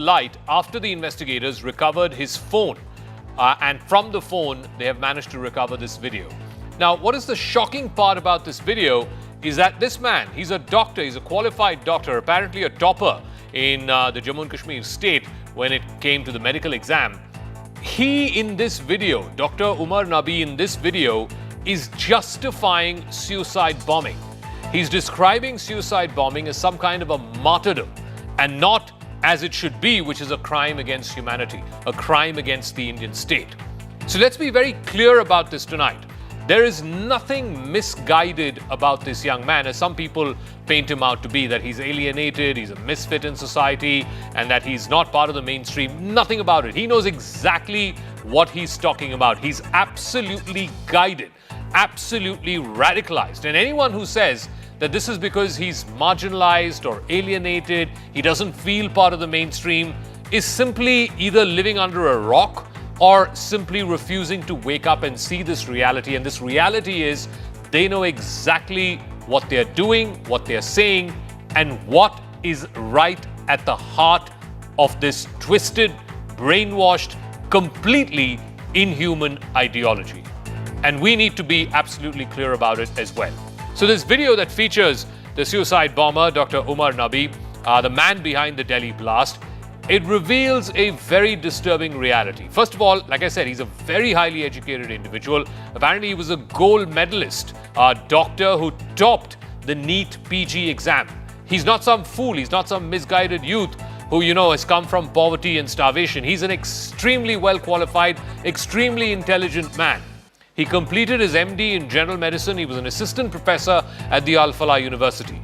light after the investigators recovered his phone. And from the phone, they have managed to recover this video. Now, what is the shocking part about this video is that this man, he's a doctor, he's a qualified doctor, apparently a topper in the Jammu and Kashmir state when it came to the medical exam. He, in this video, Dr. Umar Nabi in this video, is justifying suicide bombing. He's describing suicide bombing as some kind of a martyrdom and not as it should be, which is a crime against humanity, a crime against the Indian state. So let's be very clear about this tonight. There is nothing misguided about this young man, as some people paint him out to be, that he's alienated, he's a misfit in society, and that he's not part of the mainstream. Nothing about it. He knows exactly what he's talking about. He's absolutely guided, absolutely radicalized. And anyone who says that this is because he's marginalized or alienated, he doesn't feel part of the mainstream, is simply either living under a rock or simply refusing to wake up and see this reality. And this reality is they know exactly what they're doing, what they're saying, and what is right at the heart of this twisted, brainwashed, completely inhuman ideology. And we need to be absolutely clear about it as well. So this video that features the suicide bomber, Dr. Umar Nabi, the man behind the Delhi blast, it reveals a very disturbing reality. First of all, like I said, he's a very highly educated individual. Apparently, he was a gold medalist, a doctor who topped the NEET PG exam. He's not some fool. He's not some misguided youth who, has come from poverty and starvation. He's an extremely well-qualified, extremely intelligent man. He completed his MD in general medicine. He was an assistant professor at the Al Falah University.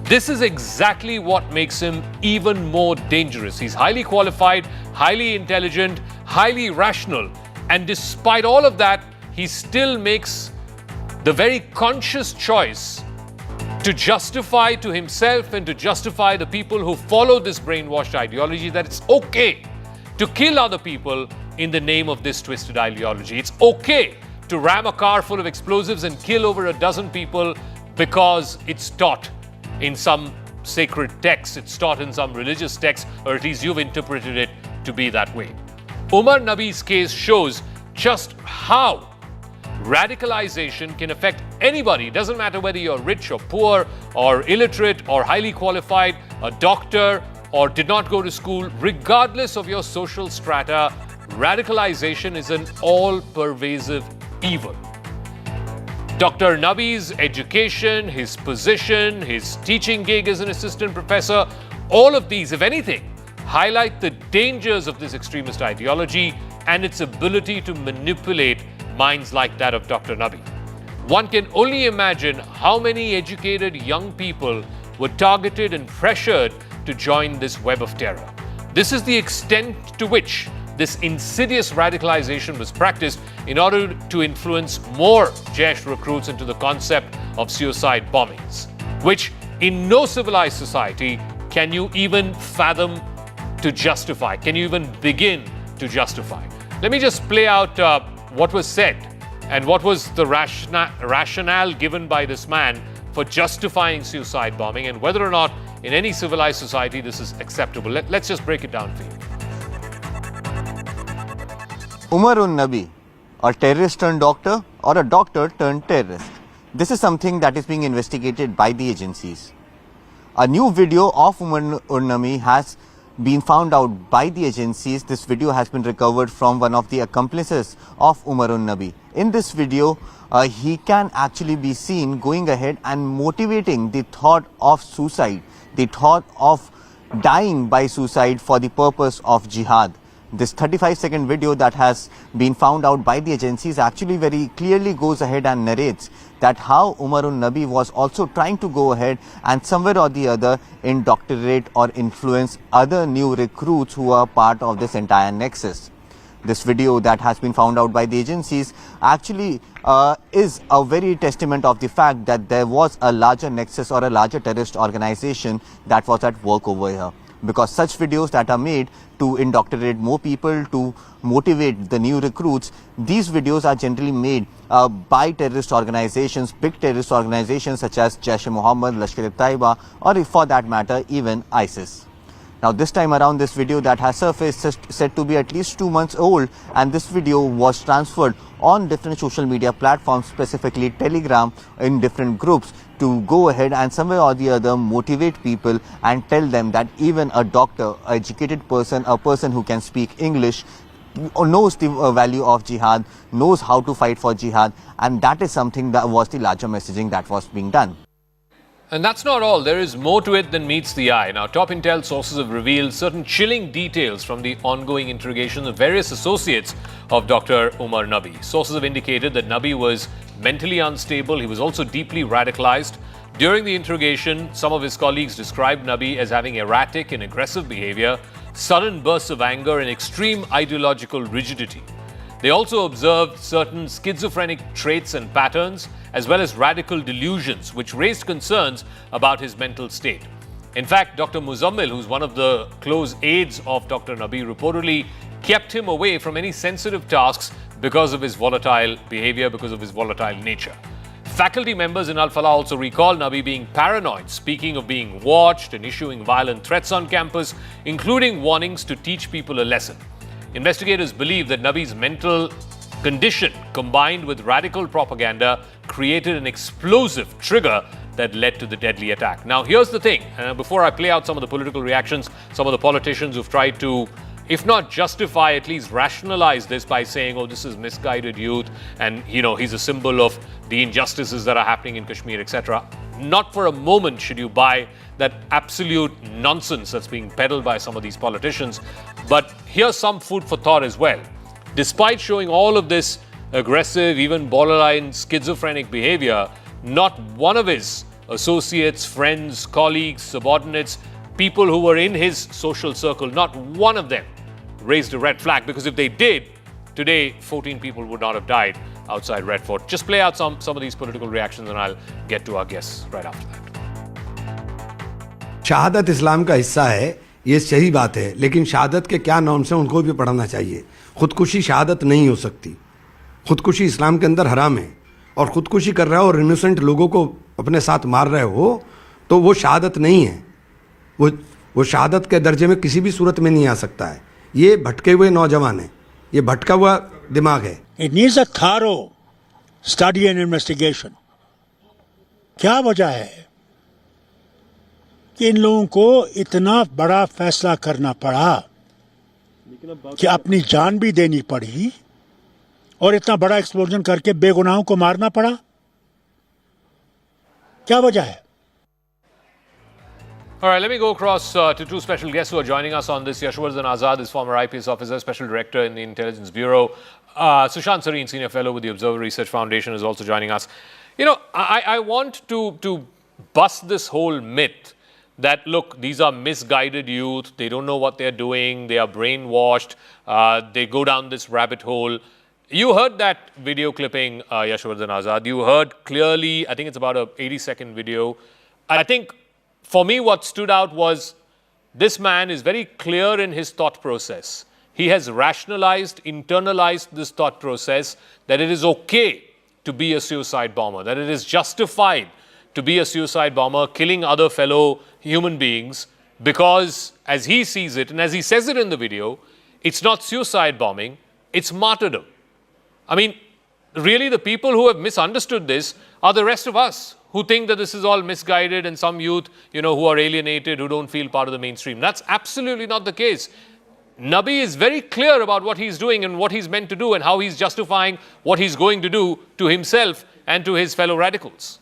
This is exactly what makes him even more dangerous. He's highly qualified, highly intelligent, highly rational. And despite all of that, he still makes the very conscious choice to justify to himself and to justify the people who follow this brainwashed ideology that it's okay to kill other people in the name of this twisted ideology. It's okay to ram a car full of explosives and kill over a dozen people because it's taught in some sacred text, it's taught in some religious text, or at least you've interpreted it to be that way. Umar Nabi's case shows just how radicalization can affect anybody. It doesn't matter whether you're rich or poor or illiterate or highly qualified, a doctor or did not go to school, regardless of your social strata, radicalization is an all-pervasive evil. Dr. Nabi's education, his position, his teaching gig as an assistant professor, all of these, if anything, highlight the dangers of this extremist ideology and its ability to manipulate minds like that of Dr. Nabi. One can only imagine how many educated young people were targeted and pressured to join this web of terror. This is the extent to which this insidious radicalization was practiced in order to influence more Jaish recruits into the concept of suicide bombings, which in no civilized society can you even fathom to justify, can you even begin to justify. Let me just play out what was said and what was the rationale given by this man for justifying suicide bombing and whether or not in any civilized society this is acceptable. Let's just break it down for you. Umar-un-Nabi, a terrorist turned doctor or a doctor turned terrorist. This is something that is being investigated by the agencies. A new video of Umar-un-Nabi has been found out by the agencies. This video has been recovered from one of the accomplices of Umar-un-Nabi. In this video, he can actually be seen going ahead and motivating the thought of suicide, the thought of dying by suicide for the purpose of jihad. This 35-second video that has been found out by the agencies actually very clearly goes ahead and narrates that how Umar-un-Nabi was also trying to go ahead and somewhere or the other indoctrinate or influence other new recruits who are part of this entire nexus. This video that has been found out by the agencies actually is a very testament of the fact that there was a larger nexus or a larger terrorist organization that was at work over here. Because such videos that are made to indoctrinate more people, to motivate the new recruits, these videos are generally made by terrorist organizations, big terrorist organizations such as Jaish-e-Mohammed, Lashkar-e-Taiba, or for that matter, even ISIS. Now this time around, this video that has surfaced is said to be at least 2 months old, and this video was transferred on different social media platforms, specifically Telegram, in different groups, to go ahead and somewhere or the other motivate people and tell them that even a doctor, an educated person, a person who can speak English, knows the value of jihad, knows how to fight for jihad, and that is something that was the larger messaging that was being done. And that's not all. There is more to it than meets the eye. Now, top intel sources have revealed certain chilling details from the ongoing interrogation of various associates of Dr. Umar Nabi. Sources have indicated that Nabi was mentally unstable. He was also deeply radicalized. During the interrogation, some of his colleagues described Nabi as having erratic and aggressive behavior, sudden bursts of anger, and extreme ideological rigidity. They also observed certain schizophrenic traits and patterns, as well as radical delusions, which raised concerns about his mental state. In fact, Dr. Muzammil, who's one of the close aides of Dr. Nabi, reportedly kept him away from any sensitive tasks because of his volatile behavior, because of his volatile nature. Faculty members in Al-Falah also recall Nabi being paranoid, speaking of being watched and issuing violent threats on campus, including warnings to teach people a lesson. Investigators believe that Nabi's mental condition, combined with radical propaganda, created an explosive trigger that led to the deadly attack. Now, here's the thing. Before I play out some of the political reactions, some of the politicians who've tried to, if not justify, at least rationalize this by saying, oh, this is misguided youth, and, he's a symbol of the injustices that are happening in Kashmir, etc. Not for a moment should you buy that absolute nonsense that's being peddled by some of these politicians. But here's some food for thought as well. Despite showing all of this aggressive, even borderline schizophrenic behavior, not one of his associates, friends, colleagues, subordinates, people who were in his social circle, not one of them raised a red flag, because if they did, today 14 people would not have died outside Red Fort. Just play out some of these political reactions and I'll get to our guests right after that. शहादत इस्लाम का हिस्सा है, ये सही बात है, लेकिन शहादत के क्या नॉर्म्स हैं उनको भी पढ़ना चाहिए. खुदकुशी शहादत नहीं हो सकती. खुदकुशी इस्लाम के अंदर हराम है, और खुदकुशी कर रहे हो और इनोसेंट लोगों को अपने साथ मार रहे हो तो वो शहादत नहीं है. वो शहादत के दर्जे में किसी भी सूरत में नहीं आ सकता है. ये भटके हुए नौजवान है, ये भटका हुआ दिमाग है. It needs a thorough study and investigation. क्या वजह है कि इन लोगों को इतना बड़ा फैसला करना पड़ा कि अपनी जान भी देनी पड़ी और इतना बड़ा एक्सप्लोजन करके बेगुनाहों को मारना पड़ा? क्या वजह है? All right, let me go across to two special guests who are joining us on this. Yashwardhan Azad is former IPS officer, Special Director in the Intelligence Bureau. Sushant Sareen, Senior Fellow with the Observer Research Foundation, is also joining us. I want to bust this whole myth that, look, these are misguided youth, they don't know what they're doing, they are brainwashed, they go down this rabbit hole. You heard that video clipping, Yashwardhan Azad. You heard clearly, I think it's about a 80-second video. I think for me what stood out was this man is very clear in his thought process. He has rationalized, internalized this thought process that it is okay to be a suicide bomber, that it is justified to be a suicide bomber, killing other fellow human beings, because as he sees it, and as he says it in the video, it's not suicide bombing, it's martyrdom. I mean, really the people who have misunderstood this are the rest of us who think that this is all misguided and some youth, who are alienated, who don't feel part of the mainstream. That's absolutely not the case. Nabi is very clear about what he's doing and what he's meant to do and how he's justifying what he's going to do to himself and to his fellow radicals.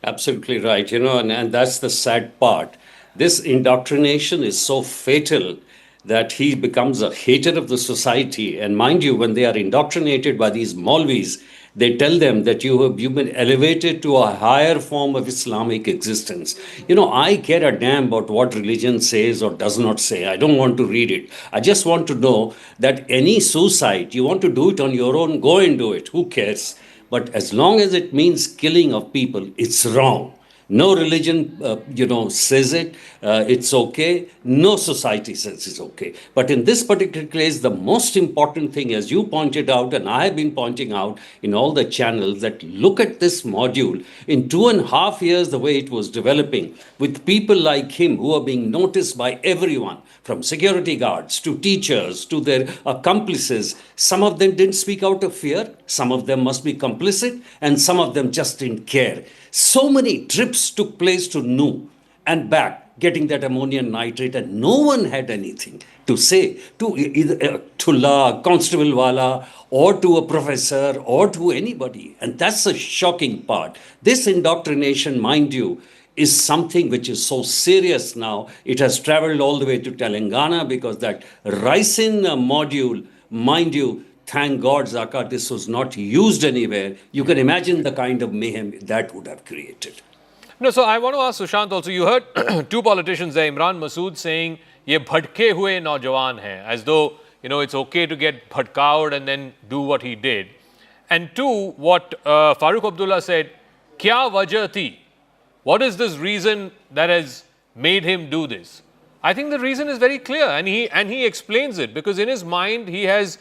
Absolutely right, and that's the sad part. This indoctrination is so fatal that he becomes a hater of the society. And mind you, when they are indoctrinated by these Maulvis, they tell them that you've been elevated to a higher form of Islamic existence. I care a damn about what religion says or does not say. I don't want to read it. I just want to know that any suicide, you want to do it on your own, go and do it. Who cares? But as long as it means killing of people, it's wrong. No religion, says it. It's okay. No society says it's okay. But in this particular case, the most important thing, as you pointed out, and I have been pointing out in all the channels, that look at this module in 2.5 years, the way it was developing, with people like him who are being noticed by everyone, from security guards to teachers to their accomplices. Some of them didn't speak out of fear. Some of them must be complicit, and some of them just didn't care. So many trips took place to Nu and back, getting that ammonium nitrate, and no one had anything to say to either to La Constable Wala or to a professor or to anybody. And that's the shocking part. This indoctrination, mind you, is something which is so serious now. It has traveled all the way to Telangana, because that Ricin module, mind you, thank God, Zaka, this was not used anywhere. You can imagine the kind of mayhem that would have created. No, so I want to ask Sushant also. You heard two politicians there, Imran Masood saying, "Ye bhadke hue naujawan hai," as though it's okay to get bhadkaud and then do what he did. And two, what Farooq Abdullah said, "Kya wajah thi?" What is this reason that has made him do this? I think the reason is very clear, and he explains it, because in his mind he has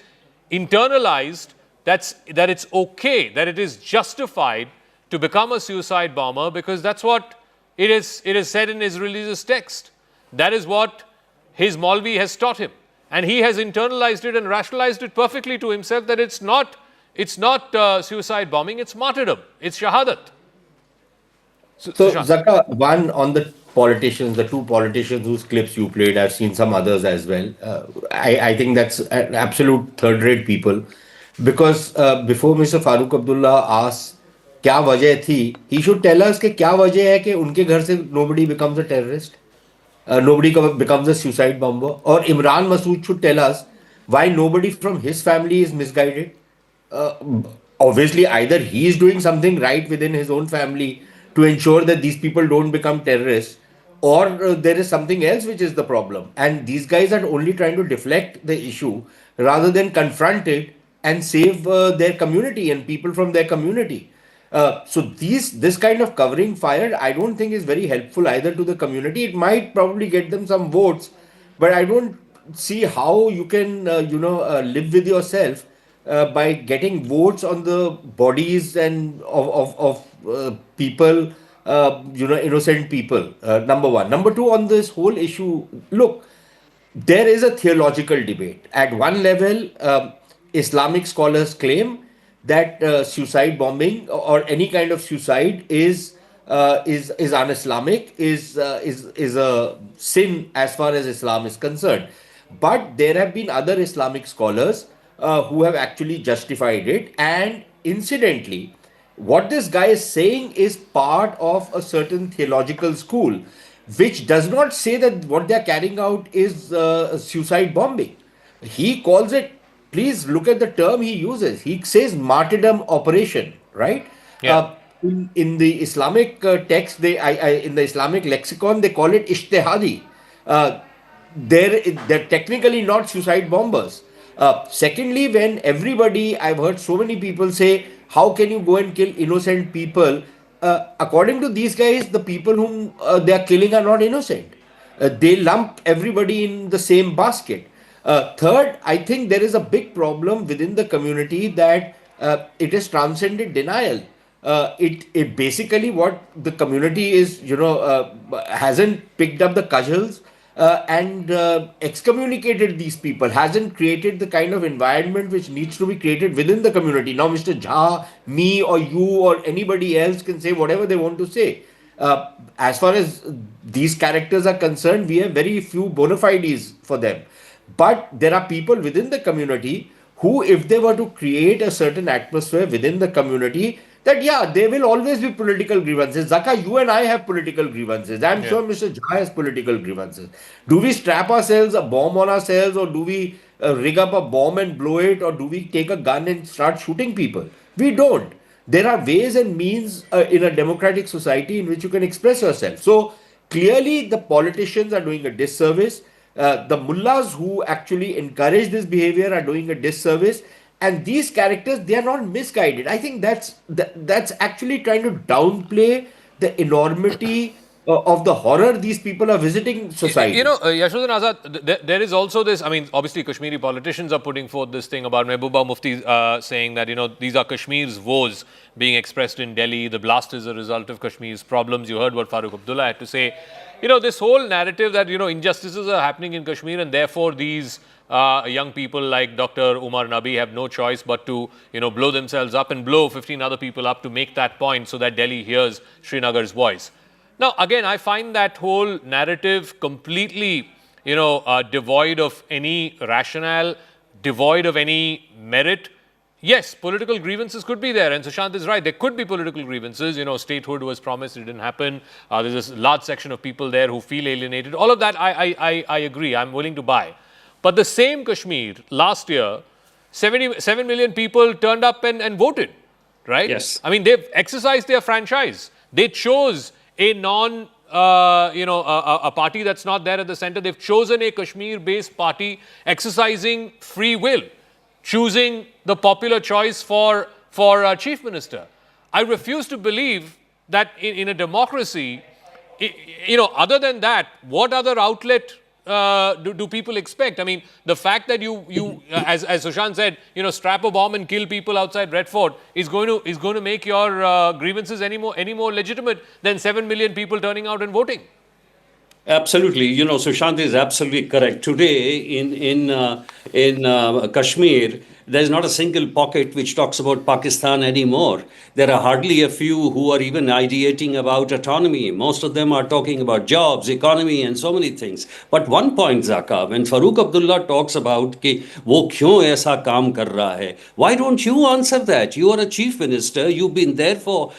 internalized that it's okay, that it is justified to become a suicide bomber, because that's what it is said in his religious text. That is what his Maulvi has taught him, and he has internalized it and rationalized it perfectly to himself, that it's not suicide bombing, it's martyrdom, it's shahadat. So, Sushant. Zaka, one on the politicians, the two politicians whose clips you played, I've seen some others as well. I think that's an absolute third-rate people, because before Mr. Farooq Abdullah asks, क्या वजह थी, he should tell us कि क्या वजह है कि उनके घर से nobody becomes a terrorist, nobody becomes a suicide bomber, or Imran Masood should tell us why nobody from his family is misguided. Obviously, either he is doing something right within his own family to ensure that these people don't become terrorists, or there is something else which is the problem. And these guys are only trying to deflect the issue rather than confront it and save their community and people from their community. So this kind of covering fire, I don't think is very helpful either to the community. It might probably get them some votes, but I don't see how you can live with yourself by getting votes on the bodies and of people, innocent people. Number one. Number two, on this whole issue, look, there is a theological debate. At one level, Islamic scholars claim that suicide bombing or any kind of suicide is un-Islamic, is a sin as far as Islam is concerned. But there have been other Islamic scholars who have actually justified it. And incidentally, what this guy is saying is part of a certain theological school, which does not say that what they are carrying out is suicide bombing. He calls it, please look at the term he uses. He says martyrdom operation, right? Yeah. In the Islamic text, in the Islamic lexicon, they call it ishtihadi. They're technically not suicide bombers. Secondly, when everybody, I've heard so many people say, how can you go and kill innocent people? According to these guys, the people whom they are killing are not innocent. They lump everybody in the same basket. Third, I think there is a big problem within the community that it has transcended denial. It basically, what the community is, hasn't picked up the cudgels and excommunicated these people, hasn't created the kind of environment which needs to be created within the community. Now, Mr. Jha, me, or you, or anybody else can say whatever they want to say. As far as these characters are concerned, we have very few bona fides for them. But there are people within the community who, if they were to create a certain atmosphere within the community, that there will always be political grievances. Zaka, you and I have political grievances. I'm sure Mr. Jha has political grievances. Do we strap ourselves a bomb on ourselves, or do we rig up a bomb and blow it, or do we take a gun and start shooting people? We don't. There are ways and means in a democratic society in which you can express yourself. So clearly the politicians are doing a disservice. The mullahs who actually encourage this behavior are doing a disservice. And these characters, they are not misguided. I think that's actually trying to downplay the enormity of the horror these people are visiting society. You know, Yashodhan Azad, there is also this, I mean, obviously Kashmiri politicians are putting forth this thing about Mehbooba Mufti saying that, you know, these are Kashmir's woes being expressed in Delhi. The blast is a result of Kashmir's problems. You heard what Farooq Abdullah had to say. You know, this whole narrative that, you know, injustices are happening in Kashmir and therefore these young people like Dr. Umar Nabi have no choice but to, you know, blow themselves up and blow 15 other people up to make that point so that Delhi hears Srinagar's voice. Now, again, I find that whole narrative completely, you know, devoid of any rationale, devoid of any merit. Yes, political grievances could be there, and Sushant is right. There could be political grievances. You know, statehood was promised, it didn't happen. There's a large section of people there who feel alienated. All of that, I agree. I'm willing to buy. But the same Kashmir last year, 7 million people turned up and voted, right? Yes. I mean, they've exercised their franchise. They chose a a party that's not there at the center. They've chosen a Kashmir-based party exercising free will, choosing the popular choice for chief minister. I refuse to believe that in a democracy, you know, other than that, what other outlet do people expect? I mean, the fact that you as Sushant said, you know, strap a bomb and kill people outside Red Fort is going to make your grievances any more legitimate than 7 million people turning out and voting. Absolutely. You know, Sushant is absolutely correct. Today in Kashmir, there is not a single pocket which talks about Pakistan anymore. There are hardly a few who are even ideating about autonomy. Most of them are talking about jobs, economy, and so many things. But one point, Zaka, when Farooq Abdullah talks about कि वो क्यों ऐसा काम कर रहा है, why don't you answer that? You are a chief minister. You've been there for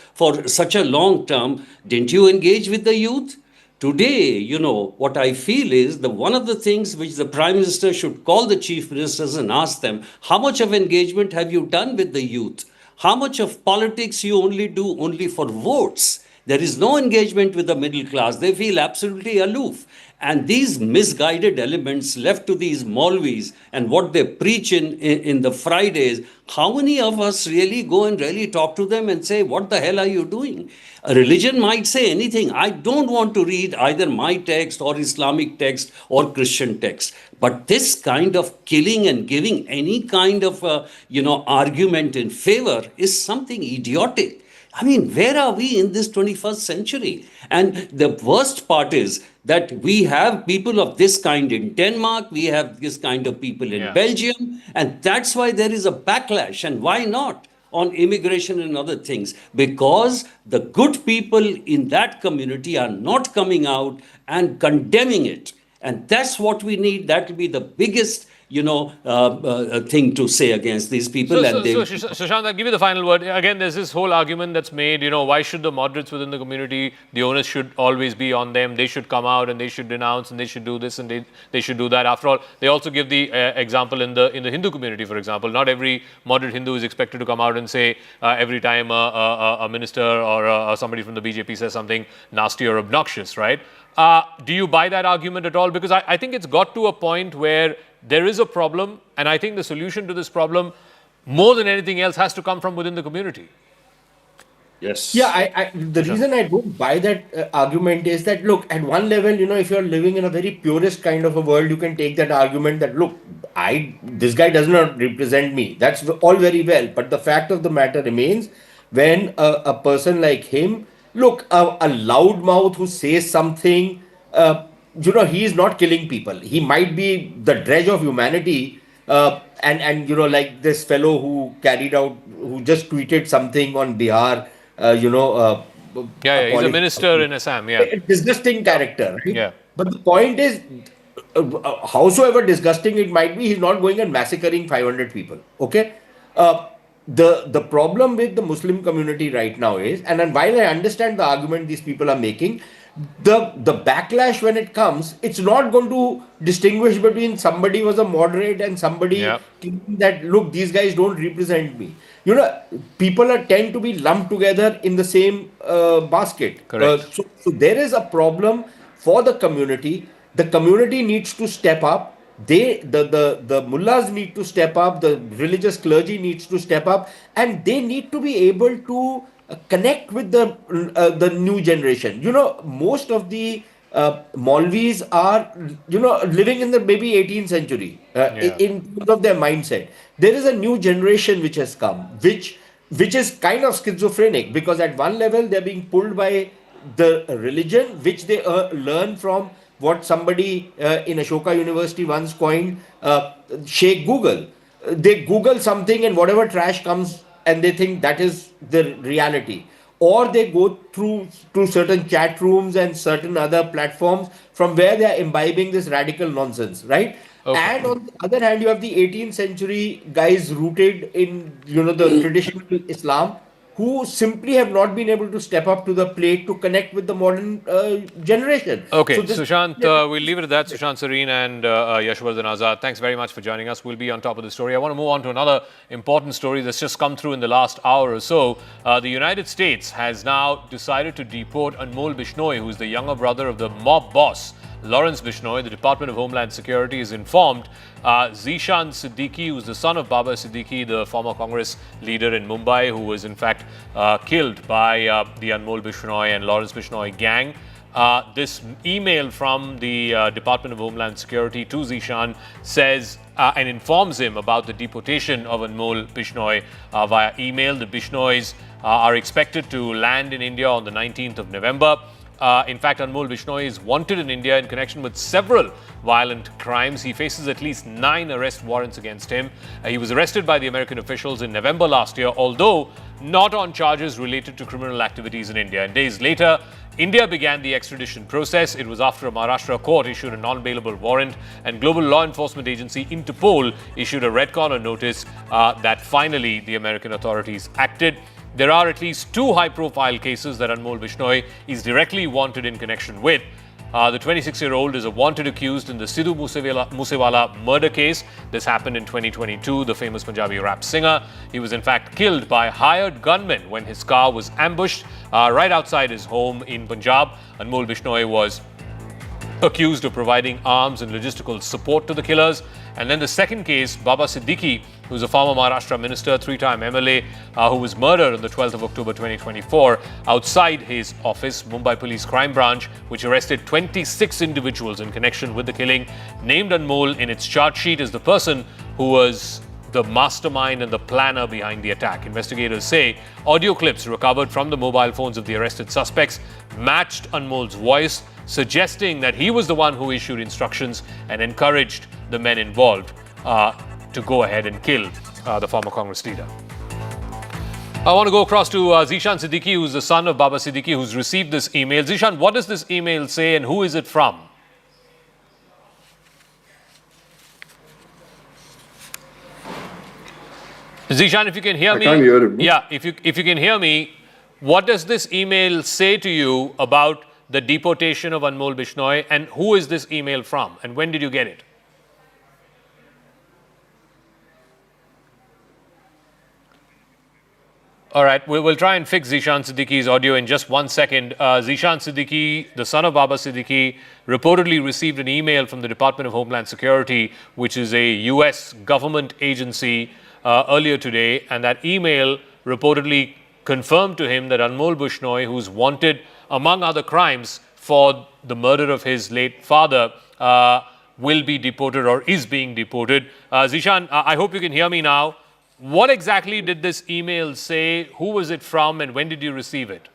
such a long term. Didn't you engage with the youth? Today, you know, what I feel is one of the things which the Prime Minister should call the Chief Ministers and ask them, how much of engagement have you done with the youth? How much of politics you do only for votes? There is no engagement with the middle class. They feel absolutely aloof. And these misguided elements left to these Maulvis and what they preach in the Fridays, how many of us really go and really talk to them and say, what the hell are you doing? A religion might say anything. I don't want to read either my text or Islamic text or Christian text. But this kind of killing and giving any kind of, argument in favor is something idiotic. I mean, where are we in this 21st century? And the worst part is that we have people of this kind in Denmark, we have this kind of people in Belgium, and that's why there is a backlash. And why not? On immigration and other things, because the good people in that community are not coming out and condemning it. And that's what we need. That will be the biggest thing to say against these people. Sushant, I'll give you the final word. Again, there's this whole argument that's made, why should the moderates within the community, the onus should always be on them. They should come out and they should denounce and they should do this and they should do that. After all, they also give the example in the Hindu community, for example. Not every moderate Hindu is expected to come out and say every time a minister or somebody from the BJP says something nasty or obnoxious, right? Do you buy that argument at all? Because I think it's got to a point where there is a problem, and I think the solution to this problem, more than anything else, has to come from within the community. Yes. Yeah, the reason I don't buy that argument is that, look, at one level, if you're living in a very purist kind of a world, you can take that argument that, look, this guy does not represent me. That's all very well. But the fact of the matter remains, when a person like him, look, a loudmouth who says something, he is not killing people. He might be the dredge of humanity. Like this fellow who just tweeted something on Bihar, he's a minister in Assam, a disgusting character, right? Yeah. But the point is, howsoever disgusting it might be, he's not going and massacring 500 people, okay? The problem with the Muslim community right now is, and while I understand the argument these people are making, the backlash when it comes, it's not going to distinguish between somebody who was a moderate and somebody thinking that, look, these guys don't represent me. People tend to be lumped together in the same basket. Correct. So there is a problem for the community. The community needs to step up. The mullahs need to step up. The religious clergy needs to step up, and they need to be able to connect with the new generation. Most of the Maulvis are, living in the maybe 18th century Yeah. in terms of their mindset. There is a new generation which has come, which is kind of schizophrenic, because at one level they're being pulled by the religion, which they learn from what somebody in Ashoka University once coined Sheikh Google. They Google something and whatever trash comes, and they think that is the reality. Or they go through certain chat rooms and certain other platforms from where they are imbibing this radical nonsense, right? Okay. And on the other hand, you have the 18th century guys rooted in the traditional Islam, who simply have not been able to step up to the plate to connect with the modern generation. So Okay, this Sushant, we'll leave it at that. Sushant Sareen and Yashwardhan Azad, thanks very much for joining us. We'll be on top of the story. I want to move on to another important story that's just come through in the last hour or so. The United States has now decided to deport Anmol Bishnoi, who's the younger brother of the mob boss, Lawrence Bishnoi. The Department of Homeland Security is informed Zishan Siddiqui, who's the son of Baba Siddiqui, the former Congress leader in Mumbai, who was in fact killed by the Anmol Bishnoi and Lawrence Bishnoi gang. This email from the Department of Homeland Security to Zishan says and informs him about the deportation of Anmol Bishnoi via email. The Bishnois are expected to land in India on the 19th of November. In fact, Anmol Bishnoi is wanted in India in connection with several violent crimes. He faces at least 9 arrest warrants against him. He was arrested by the American officials in November last year, although not on charges related to criminal activities in India. And days later, India began the extradition process. It was after a Maharashtra court issued a non-bailable warrant, and global law enforcement agency Interpol issued a red corner notice that finally the American authorities acted. There are at least 2 high-profile cases that Anmol Bishnoi is directly wanted in connection with. The 26-year-old is a wanted accused in the Sidhu Moosewala murder case. This happened in 2022. The famous Punjabi rap singer, he was in fact killed by hired gunmen when his car was ambushed right outside his home in Punjab. Anmol Bishnoi was accused of providing arms and logistical support to the killers. And then the second case, Baba Siddiqui, who's a former Maharashtra minister, 3-time MLA, who was murdered on the 12th of October 2024 outside his office. Mumbai Police Crime Branch, which arrested 26 individuals in connection with the killing, named Anmol in its charge sheet as the person who was the mastermind and the planner behind the attack. Investigators say audio clips recovered from the mobile phones of the arrested suspects matched Anmol's voice, suggesting that he was the one who issued instructions and encouraged the men involved to go ahead and kill the former Congress leader. I want to go across to Zishan Siddiqui, who's the son of Baba Siddiqui, who's received this email. Zishan, what does this email say and who is it from? Zishan, if you can hear me. I can't hear him. Yeah, if you can hear me, what does this email say to you about the deportation of Anmol Bishnoi, and who is this email from, and when did you get it? All right, we'll try and fix Zishan Siddiqui's audio in just 1 second. Zishan Siddiqui, the son of Baba Siddiqui, reportedly received an email from the Department of Homeland Security, which is a US government agency, earlier today, and that email reportedly confirmed to him that Anmol Bishnoi, who's wanted among other crimes for the murder of his late father, will be deported or is being deported. Zishan, I hope you can hear me now. What exactly did this email say? Who was it from and when did you receive it?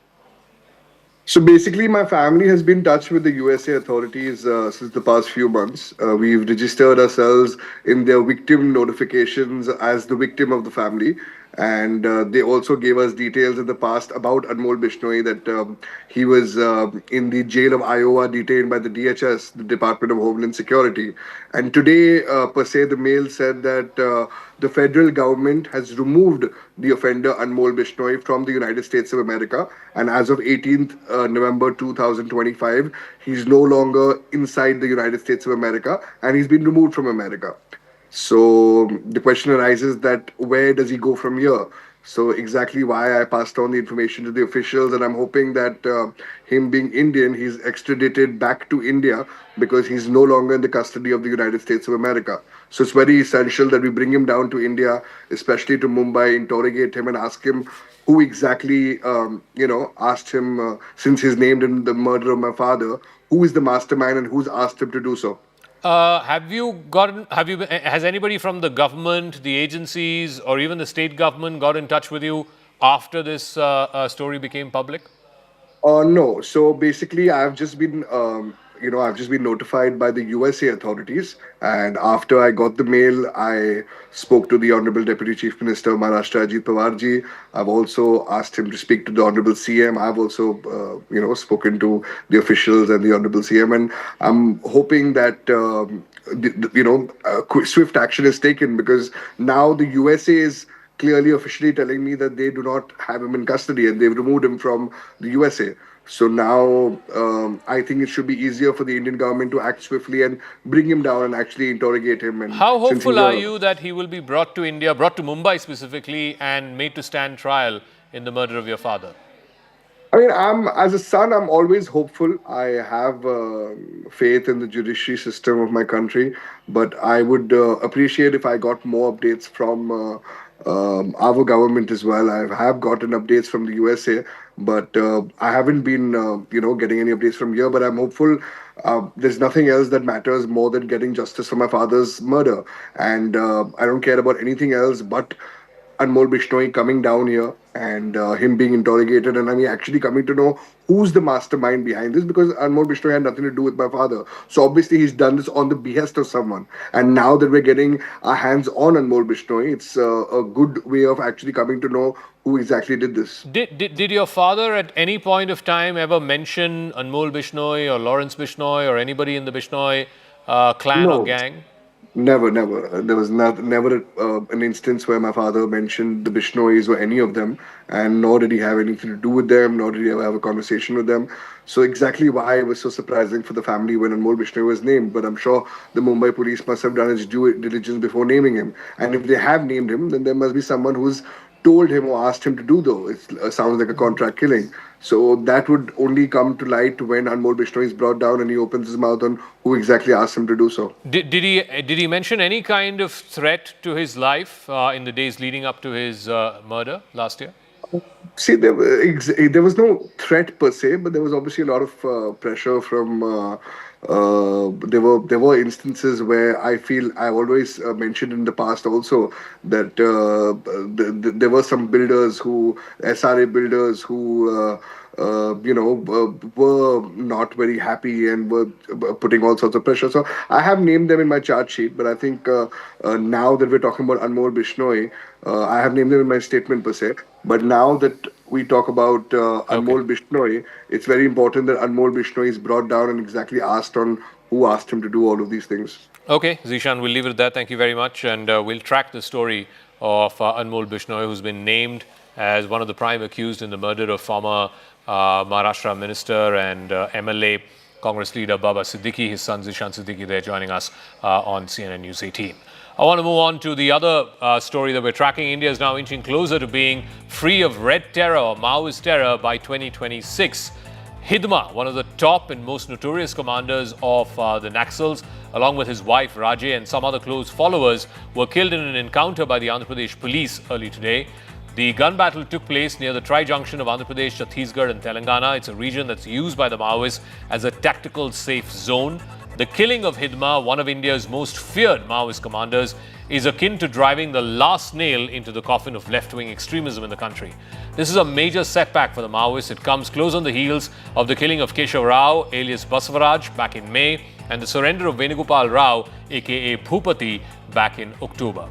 So basically, my family has been in touch with the USA authorities since the past few months. We've registered ourselves in their victim notifications as the victim of the family. And they also gave us details in the past about Anmol Bishnoi, that he was in the jail of Iowa, detained by the DHS, the Department of Homeland Security. And today, per se, the mail said that the federal government has removed the offender Anmol Bishnoi from the United States of America. And as of 18th November 2025, he's no longer inside the United States of America, and he's been removed from America. So the question arises that where does he go from here? So exactly why I passed on the information to the officials, and I'm hoping that him being Indian, he's extradited back to India because he's no longer in the custody of the United States of America. So it's very essential that we bring him down to India, especially to Mumbai, interrogate him and ask him who exactly, asked him, since he's named in the murder of my father, who is the mastermind and who's asked him to do so. Has anybody from the government, the agencies, or even the state government got in touch with you after this story became public? No. So basically, I've just been notified by the USA authorities. And after I got the mail, I spoke to the Honorable Deputy Chief Minister of Maharashtra, Ajit Pawarji. I've also asked him to speak to the Honorable CM. I've also, spoken to the officials and the Honorable CM. And I'm hoping that, swift action is taken, because now the USA is clearly officially telling me that they do not have him in custody and they've removed him from the USA. So now I think it should be easier for the Indian government to act swiftly and bring him down and actually interrogate him. And how hopeful are you that he will be brought to India, brought to Mumbai specifically, and made to stand trial in the murder of your father? I mean, as a son, I'm always hopeful. I have faith in the judiciary system of my country, but I would appreciate if I got more updates from our government as well. I have gotten updates from the USA, but I haven't been, getting any updates from here. But I'm hopeful. There's nothing else that matters more than getting justice for my father's murder, and I don't care about anything else but Anmol Bishnoi coming down here and him being interrogated, and I mean actually coming to know who's the mastermind behind this, because Anmol Bishnoi had nothing to do with my father. So obviously he's done this on the behest of someone. And now that we're getting our hands on Anmol Bishnoi, it's a good way of actually coming to know who exactly did this. Did your father at any point of time ever mention Anmol Bishnoi or Lawrence Bishnoi or anybody in the Bishnoi clan or gang? Never. There was never an instance where my father mentioned the Bishnois or any of them, and nor did he have anything to do with them, nor did he ever have a conversation with them. So exactly why it was so surprising for the family when Anmol Bishnoi was named. But I'm sure the Mumbai police must have done its due diligence before naming him. And if they have named him, then there must be someone who's told him or asked him to do though. It sounds like a contract killing. So that would only come to light when Anmol Bishnoi is brought down and he opens his mouth on who exactly asked him to do so. Did he mention any kind of threat to his life in the days leading up to his murder last year? See, there was no threat per se, but there was obviously a lot of pressure from. There were instances where I feel I've always mentioned in the past also that there were some builders who, SRA builders who, were not very happy and were putting all sorts of pressure. So I have named them in my charge sheet, but I think now that we're talking about Anmol Bishnoi, I have named them in my statement per se. But now that we talk about Anmol Bishnoi, it's very important that Anmol Bishnoi is brought down and exactly asked on who asked him to do all of these things. Okay, Zishan, we'll leave it at that. Thank you very much. And we'll track the story of Anmol Bishnoi, who's been named as one of the prime accused in the murder of former Maharashtra minister and MLA Congress leader Baba Siddiqui. His son Zishan Siddiqui there joining us on CNN News 18. I want to move on to the other story that we're tracking. India is now inching closer to being free of red terror or Maoist terror by 2026. Hidma, one of the top and most notorious commanders of the Naxals, along with his wife Rajay and some other close followers, were killed in an encounter by the Andhra Pradesh police early today. The gun battle took place near the tri-junction of Andhra Pradesh, Chhattisgarh and Telangana. It's a region that's used by the Maoists as a tactical safe zone. The killing of Hidma, one of India's most feared Maoist commanders, is akin to driving the last nail into the coffin of left-wing extremism in the country. This is a major setback for the Maoists. It comes close on the heels of the killing of Keshav Rao, alias Basavaraj, back in May, and the surrender of Venugopal Rao, aka Bhupati, back in October.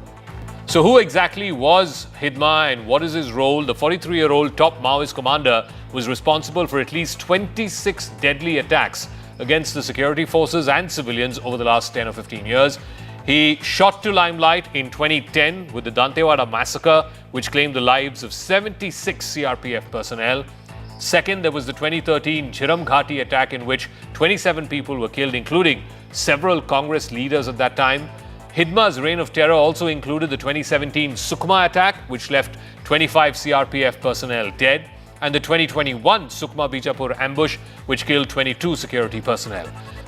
So who exactly was Hidma and what is his role? The 43-year-old top Maoist commander was responsible for at least 26 deadly attacks against the security forces and civilians over the last 10 or 15 years. He shot to limelight in 2010 with the Dantewada massacre, which claimed the lives of 76 CRPF personnel. Second, there was the 2013 Jhiram Ghati attack in which 27 people were killed, including several Congress leaders at that time. Hidma's reign of terror also included the 2017 Sukma attack, which left 25 CRPF personnel dead, and the 2021 Sukma Bijapur ambush, which killed 22 security personnel.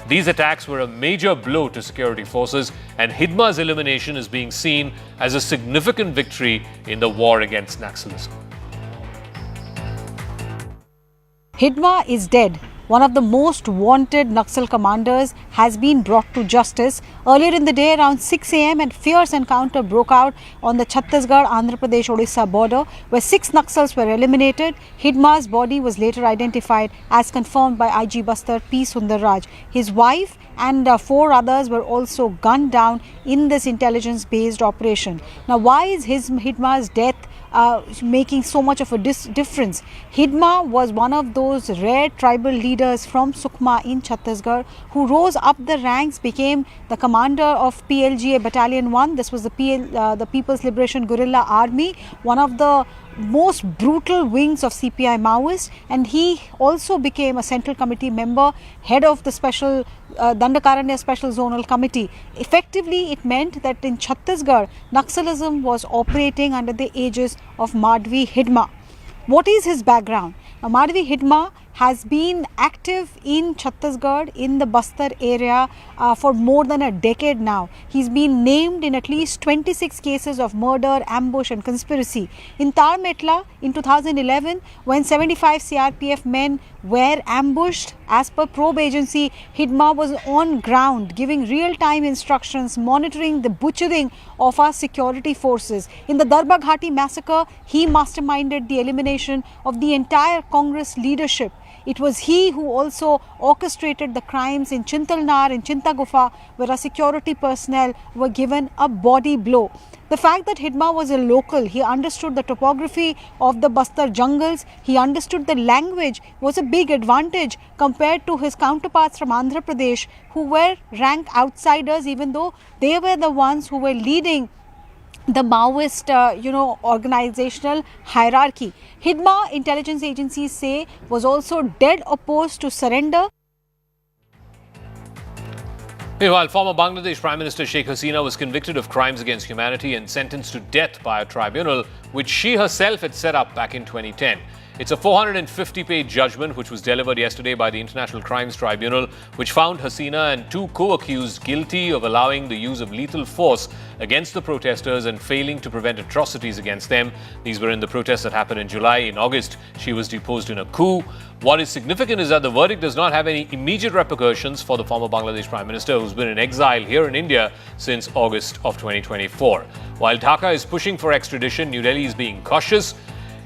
These attacks were a major blow to security forces, and Hidma's elimination is being seen as a significant victory in the war against Naxalism. Hidma is dead. One of the most wanted Naxal commanders has been brought to justice. Earlier in the day, around 6 a.m., a fierce encounter broke out on the Chhattisgarh, Andhra Pradesh, Odisha border, where 6 Naxals were eliminated. Hidma's body was later identified as confirmed by IG Bastar P. Sundar Raj. His wife and 4 others were also gunned down in this intelligence-based operation. Now, why is Hidma's death making so much of a difference? Hidma was one of those rare tribal leaders from Sukma in Chhattisgarh who rose up the ranks, became the commander of PLGA Battalion 1. This was the People's Liberation Guerrilla Army, one of the most brutal wings of CPI Maoist, and he also became a Central Committee member, head of the special Dandakaranya Special Zonal Committee. Effectively, it meant that in Chhattisgarh, Naxalism was operating under the aegis of Madvi Hidma. What is his background? Now, Madvi Hidma has been active in Chhattisgarh, in the Bastar area for more than a decade now. He's been named in at least 26 cases of murder, ambush and conspiracy. In Tarmetla in 2011, when 75 CRPF men were ambushed, as per probe agency, Hidma was on ground giving real-time instructions, monitoring the butchering of our security forces. In the Darba Ghati massacre, he masterminded the elimination of the entire Congress leadership. It was he who also orchestrated the crimes in Chintalnar and Chintagufa, where our security personnel were given a body blow. The fact that Hidma was a local, he understood the topography of the Bastar jungles, he understood the language, was a big advantage compared to his counterparts from Andhra Pradesh, who were rank outsiders, even though they were the ones who were leading the Maoist, organizational hierarchy. Hidma, intelligence agencies say, was also dead opposed to surrender. Meanwhile, former Bangladesh Prime Minister Sheikh Hasina was convicted of crimes against humanity and sentenced to death by a tribunal which she herself had set up back in 2010. It's a 450-page judgment which was delivered yesterday by the International Crimes Tribunal, which found Hasina and 2 co-accused guilty of allowing the use of lethal force against the protesters and failing to prevent atrocities against them. These were in the protests that happened in July. In August, she was deposed in a coup. What is significant is that the verdict does not have any immediate repercussions for the former Bangladesh Prime Minister, who's been in exile here in India since August of 2024. While Dhaka is pushing for extradition, New Delhi is being cautious.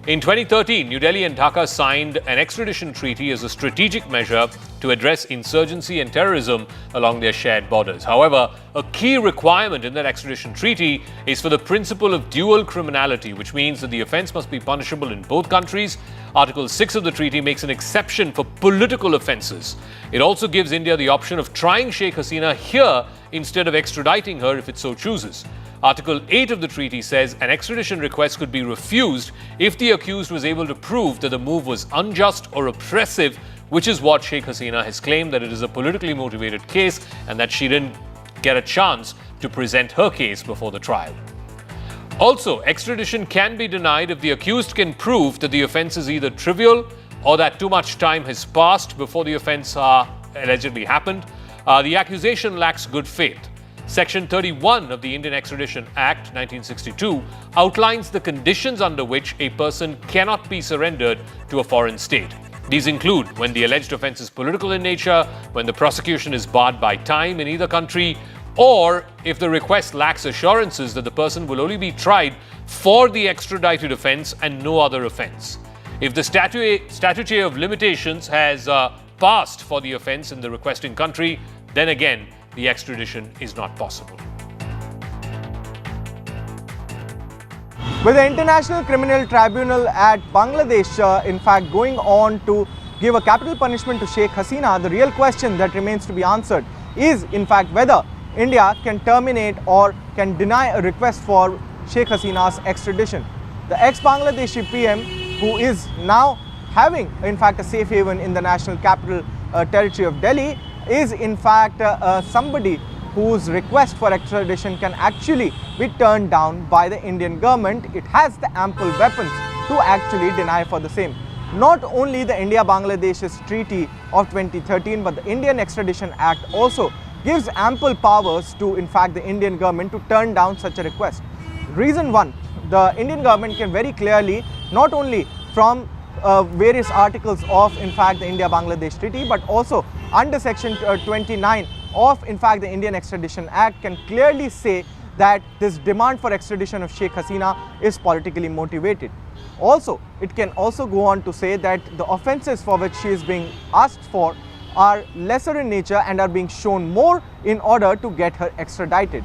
In 2013, New Delhi and Dhaka signed an extradition treaty as a strategic measure to address insurgency and terrorism along their shared borders. However, a key requirement in that extradition treaty is for the principle of dual criminality, which means that the offence must be punishable in both countries. Article 6 of the treaty makes an exception for political offences. It also gives India the option of trying Sheikh Hasina here instead of extraditing her if it so chooses. Article 8 of the treaty says an extradition request could be refused if the accused was able to prove that the move was unjust or oppressive, which is what Sheikh Hasina has claimed, that it is a politically motivated case and that she didn't get a chance to present her case before the trial. Also, extradition can be denied if the accused can prove that the offence is either trivial or that too much time has passed before the offence allegedly happened. The accusation lacks good faith. Section 31 of the Indian Extradition Act 1962 outlines the conditions under which a person cannot be surrendered to a foreign state. These include when the alleged offence is political in nature, when the prosecution is barred by time in either country, or if the request lacks assurances that the person will only be tried for the extradited offence and no other offence. If the statute of limitations has passed for the offence in the requesting country, then again, the extradition is not possible. With the International Criminal Tribunal at Bangladesh, in fact, going on to give a capital punishment to Sheikh Hasina, the real question that remains to be answered is, in fact, whether India can terminate or can deny a request for Sheikh Hasina's extradition. The ex-Bangladeshi PM, who is now having, in fact, a safe haven in the national capital territory of Delhi, is in fact somebody whose request for extradition can actually be turned down by the Indian government. It has the ample weapons to actually deny for the same. not only the India-Bangladesh Treaty of 2013, but the Indian Extradition Act also gives ample powers to, in fact, the Indian government to turn down such a request. Reason one, the Indian government can very clearly, not only from various articles of, in fact, the India-Bangladesh Treaty, but also under Section 29 of, in fact, the Indian Extradition Act, can clearly say that this demand for extradition of Sheikh Hasina is politically motivated. Also, it can also go on to say that the offences for which she is being asked for are lesser in nature and are being shown more in order to get her extradited.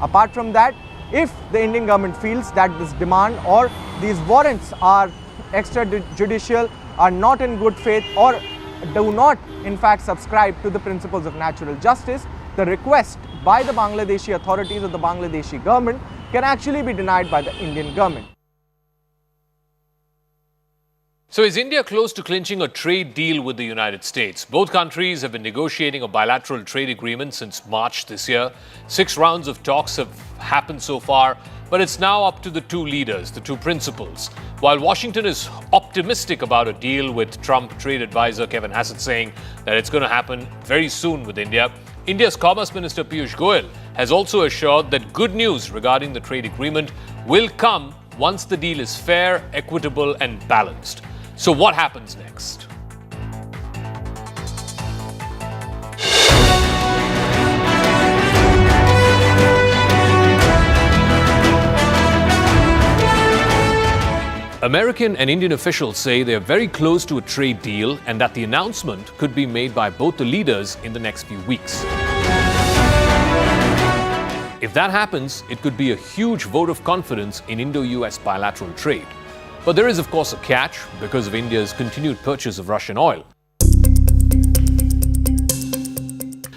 Apart from that, if the Indian government feels that this demand or these warrants are extrajudicial, are not in good faith, or do not in fact subscribe to the principles of natural justice, the request by the Bangladeshi authorities or the Bangladeshi government can actually be denied by the Indian government. So is India close to clinching a trade deal with the United States? Both countries have been negotiating a bilateral trade agreement since March this year. 6 rounds of talks have happened so far, but it's now up to the two leaders, the two principals. While Washington is optimistic about a deal, with Trump trade advisor Kevin Hassett saying that it's going to happen very soon with India, India's Commerce Minister Piyush Goyal has also assured that good news regarding the trade agreement will come once the deal is fair, equitable and balanced. So what happens next? American and Indian officials say they are very close to a trade deal and that the announcement could be made by both the leaders in the next few weeks. If that happens, it could be a huge vote of confidence in Indo-US bilateral trade. But there is, of course, a catch because of India's continued purchase of Russian oil.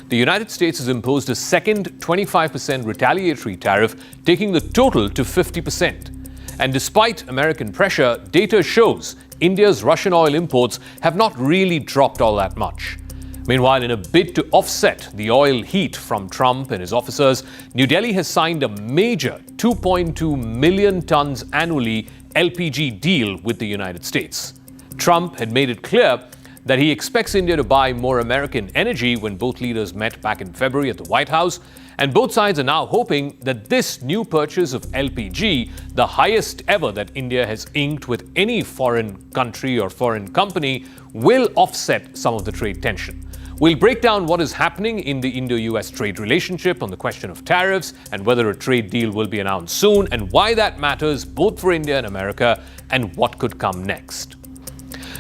The United States has imposed a second 25% retaliatory tariff, taking the total to 50%. And despite American pressure, data shows India's Russian oil imports have not really dropped all that much. Meanwhile, in a bid to offset the oil heat from Trump and his officers, New Delhi has signed a major 2.2 million tons annually LPG deal with the United States. Trump had made it clear that he expects India to buy more American energy when both leaders met back in February at the White House, and both sides are now hoping that this new purchase of LPG, the highest ever that India has inked with any foreign country or foreign company, will offset some of the trade tension. We'll break down what is happening in the Indo-US trade relationship on the question of tariffs and whether a trade deal will be announced soon and why that matters both for India and America and what could come next.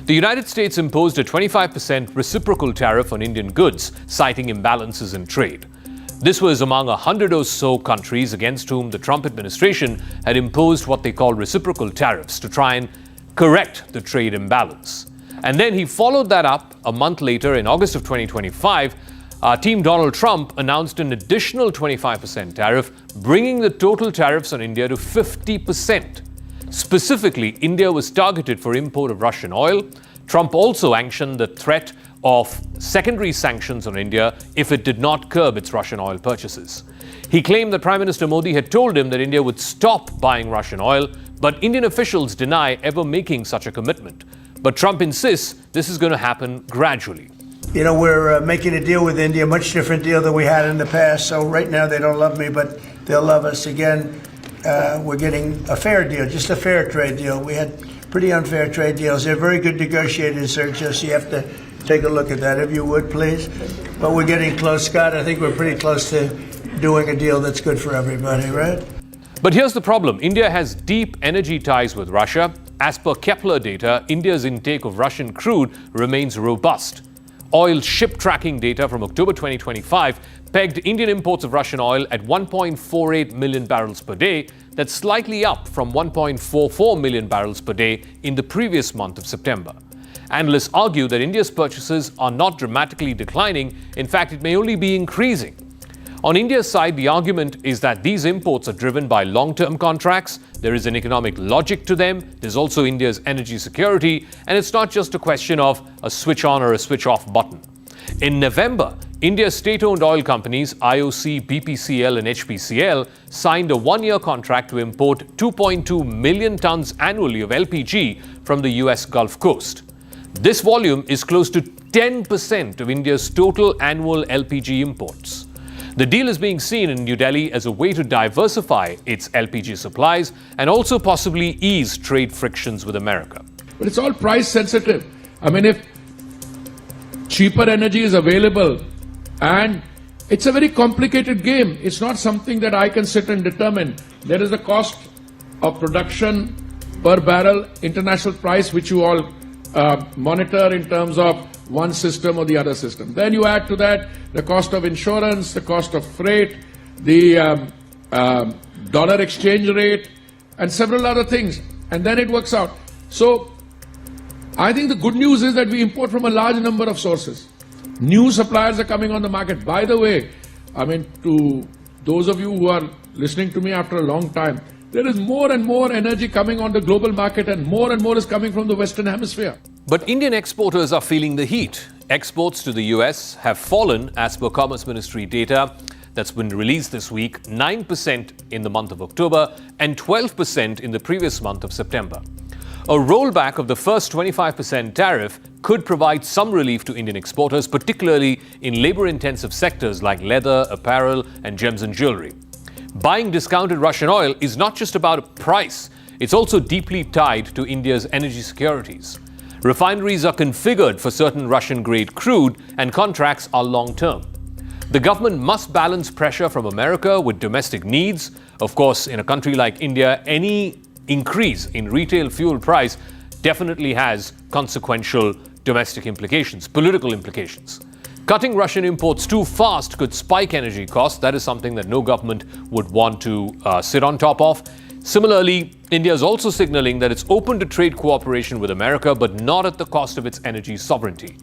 The United States imposed a 25% reciprocal tariff on Indian goods, citing imbalances in trade. This was among 100 or so countries against whom the Trump administration had imposed what they call reciprocal tariffs to try and correct the trade imbalance. And then he followed that up a month later in August of 2025. Team Donald Trump announced an additional 25% tariff, bringing the total tariffs on India to 50%. Specifically, India was targeted for import of Russian oil. Trump also sanctioned the threat of secondary sanctions on India if it did not curb its Russian oil purchases. He claimed that Prime Minister Modi had told him that India would stop buying Russian oil, but Indian officials deny ever making such a commitment. But Trump insists this is going to happen gradually. You know, we're making a deal with India, a much different deal than we had in the past. So right now they don't love me, but they'll love us again. We're getting a fair deal, just a fair trade deal. We had pretty unfair trade deals. They're very good negotiators, sir. Just you have to take a look at that, if you would, please. But we're getting close, Scott. I think we're pretty close to doing a deal that's good for everybody, right? But here's the problem. India has deep energy ties with Russia. As per Kepler data, India's intake of Russian crude remains robust. Oil ship tracking data from October 2025 pegged Indian imports of Russian oil at 1.48 million barrels per day. That's slightly up from 1.44 million barrels per day in the previous month of September. Analysts argue that India's purchases are not dramatically declining. In fact, it may only be increasing. On India's side, the argument is that these imports are driven by long-term contracts. There is an economic logic to them. There's also India's energy security. And it's not just a question of a switch on or a switch off button. In November, India's state-owned oil companies IOC, BPCL and HPCL signed a one-year contract to import 2.2 million tons annually of LPG from the US Gulf Coast. This volume is close to 10% of India's total annual LPG imports. The deal is being seen in New Delhi as a way to diversify its LPG supplies and also possibly ease trade frictions with America. But it's all price sensitive. I mean, if cheaper energy is available, and it's a very complicated game. It's not something that I can sit and determine. There is the cost of production per barrel, international price, which you all monitor in terms of one system or the other system. Then you add to that the cost of insurance, the cost of freight, the dollar exchange rate, and several other things. And then it works out. So I think the good news is that we import from a large number of sources. New suppliers are coming on the market. By the way, I mean, to those of you who are listening to me after a long time, there is more and more energy coming on the global market and more is coming from the Western Hemisphere. But Indian exporters are feeling the heat. Exports to the US have fallen, as per Commerce Ministry data that's been released this week, 9% in the month of October and 12% in the previous month of September. A rollback of the first 25% tariff could provide some relief to Indian exporters, particularly in labor-intensive sectors like leather, apparel, and gems and jewelry. Buying discounted Russian oil is not just about price, it's also deeply tied to India's energy securities. Refineries are configured for certain Russian-grade crude, and contracts are long-term. The government must balance pressure from America with domestic needs. Of course, in a country like India, any increase in retail fuel price definitely has consequential domestic implications, political implications. Cutting Russian imports too fast could spike energy costs. That is something that no government would want to sit on top of. Similarly, India is also signaling that it's open to trade cooperation with America, but not at the cost of its energy sovereignty.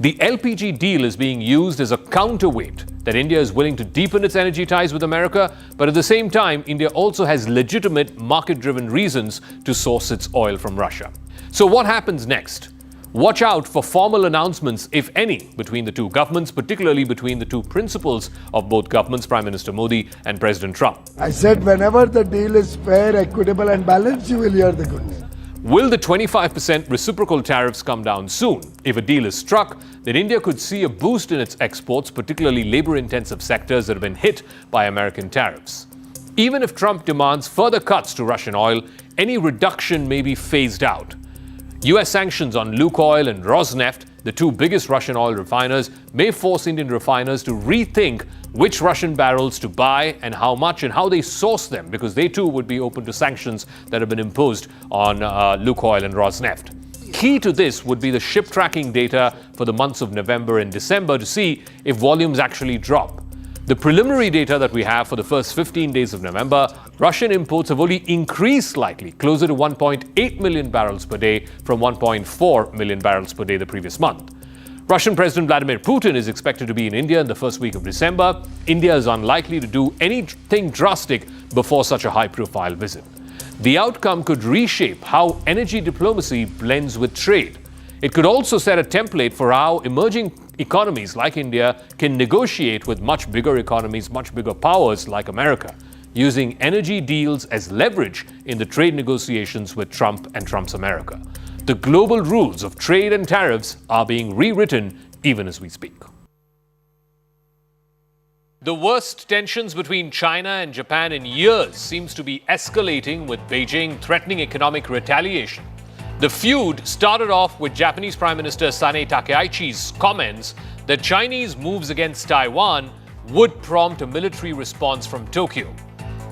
The LPG deal is being used as a counterweight that India is willing to deepen its energy ties with America, but at the same time, India also has legitimate market-driven reasons to source its oil from Russia. So what happens next? Watch out for formal announcements, if any, between the two governments, particularly between the two principals of both governments, Prime Minister Modi and President Trump. I said whenever the deal is fair, equitable and balanced, you will hear the good news. Will the 25% reciprocal tariffs come down soon? If a deal is struck, then India could see a boost in its exports, particularly labor-intensive sectors that have been hit by American tariffs. Even if Trump demands further cuts to Russian oil, any reduction may be phased out. US sanctions on Lukoil and Rosneft, the two biggest Russian oil refiners, may force Indian refiners to rethink which Russian barrels to buy and how much and how they source them, because they too would be open to sanctions that have been imposed on Lukoil and Rosneft. Key to this would be the ship tracking data for the months of November and December to see if volumes actually drop. The preliminary data that we have for the first 15 days of November, Russian imports have only increased slightly, closer to 1.8 million barrels per day from 1.4 million barrels per day the previous month. Russian President Vladimir Putin is expected to be in India in the first week of December. India is unlikely to do anything drastic before such a high-profile visit. The outcome could reshape how energy diplomacy blends with trade. It could also set a template for how emerging economies like India can negotiate with much bigger economies, much bigger powers like America, using energy deals as leverage in the trade negotiations with Trump and Trump's America. The global rules of trade and tariffs are being rewritten even as we speak. The worst tensions between China and Japan in years seems to be escalating, with Beijing threatening economic retaliation. The feud started off with Japanese Prime Minister Sanae Takaichi's comments that Chinese moves against Taiwan would prompt a military response from Tokyo.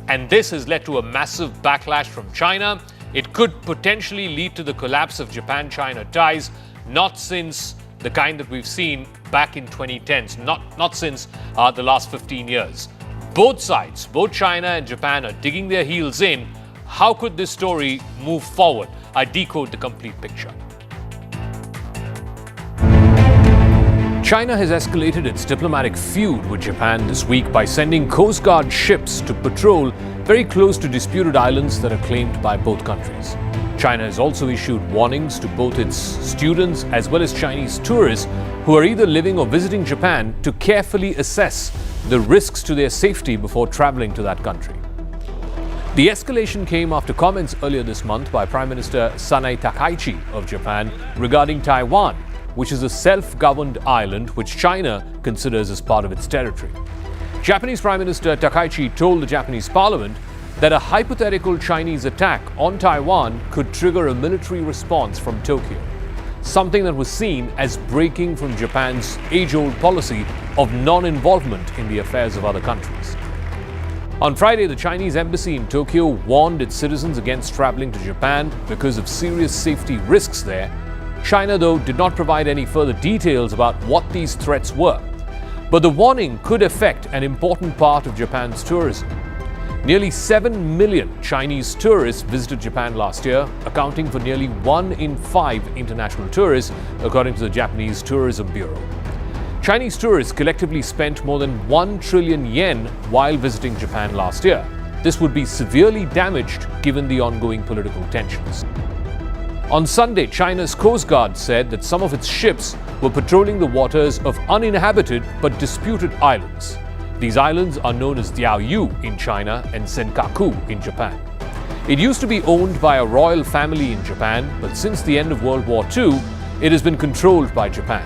And this has led to a massive backlash from China. It could potentially lead to the collapse of Japan-China ties, not since the kind that we've seen back in 2010s, not since the last 15 years. Both sides, both China and Japan, are digging their heels in. How could this story move forward? I decode the complete picture. China has escalated its diplomatic feud with Japan this week by sending Coast Guard ships to patrol very close to disputed islands that are claimed by both countries. China has also issued warnings to both its students as well as Chinese tourists who are either living or visiting Japan to carefully assess the risks to their safety before traveling to that country. The escalation came after comments earlier this month by Prime Minister Sanai Takaichi of Japan regarding Taiwan, which is a self-governed island which China considers as part of its territory. Japanese Prime Minister Takaichi told the Japanese parliament that a hypothetical Chinese attack on Taiwan could trigger a military response from Tokyo, something that was seen as breaking from Japan's age-old policy of non-involvement in the affairs of other countries. On Friday, the Chinese embassy in Tokyo warned its citizens against traveling to Japan because of serious safety risks there. China, though, did not provide any further details about what these threats were. But the warning could affect an important part of Japan's tourism. Nearly 7 million Chinese tourists visited Japan last year, accounting for nearly 1 in 5 international tourists, according to the Japanese Tourism Bureau. Chinese tourists collectively spent more than 1 trillion yen while visiting Japan last year. This would be severely damaged given the ongoing political tensions. On Sunday, China's Coast Guard said that some of its ships were patrolling the waters of uninhabited but disputed islands. These islands are known as Diaoyu in China and Senkaku in Japan. It used to be owned by a royal family in Japan, but since the end of World War II, it has been controlled by Japan.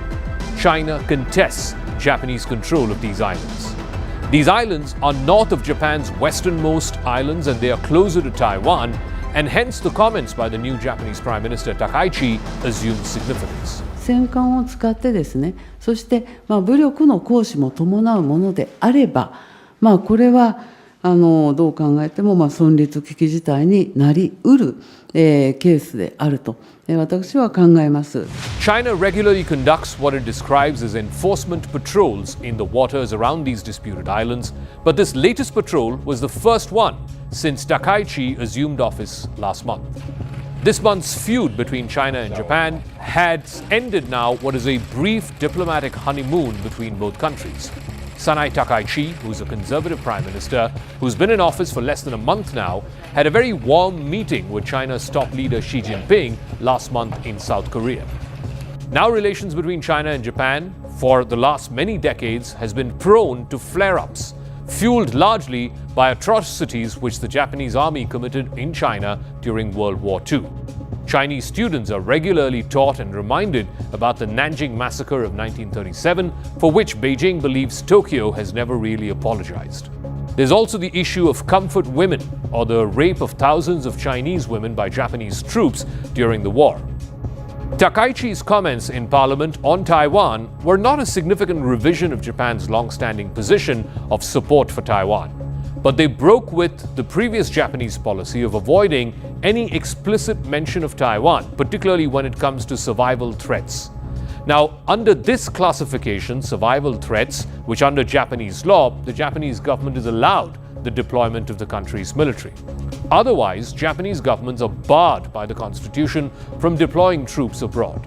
China contests Japanese control of these islands. These islands are north of Japan's westernmost islands and they are closer to Taiwan, and hence the comments by the new Japanese Prime Minister Takaichi assumed significance. 戦艦を使ってですね、そして、武力の行使も伴うものであれば、これはどう考えても存立危機事態になりうる、ケースであると、私は考えます。China regularly conducts what it describes as enforcement patrols in the waters around these disputed islands, but this latest patrol was the first one since Takaichi assumed office last month. This month's feud between China and Japan had ended now what is a brief diplomatic honeymoon between both countries. Sanai Takaichi, who's a conservative prime minister who's been in office for less than a month now, had a very warm meeting with China's top leader Xi Jinping last month in South Korea. Now relations between China and Japan for the last many decades has been prone to flare-ups, fueled largely by atrocities which the Japanese army committed in China during World War II. Chinese students are regularly taught and reminded about the Nanjing massacre of 1937, for which Beijing believes Tokyo has never really apologized. There's also the issue of comfort women, or the rape of thousands of Chinese women by Japanese troops during the war. Takaichi's comments in Parliament on Taiwan were not a significant revision of Japan's long-standing position of support for Taiwan, but they broke with the previous Japanese policy of avoiding any explicit mention of Taiwan, particularly when it comes to survival threats. Now, under this classification, survival threats, which under Japanese law, the Japanese government is allowed the deployment of the country's military. Otherwise, Japanese governments are barred by the Constitution from deploying troops abroad.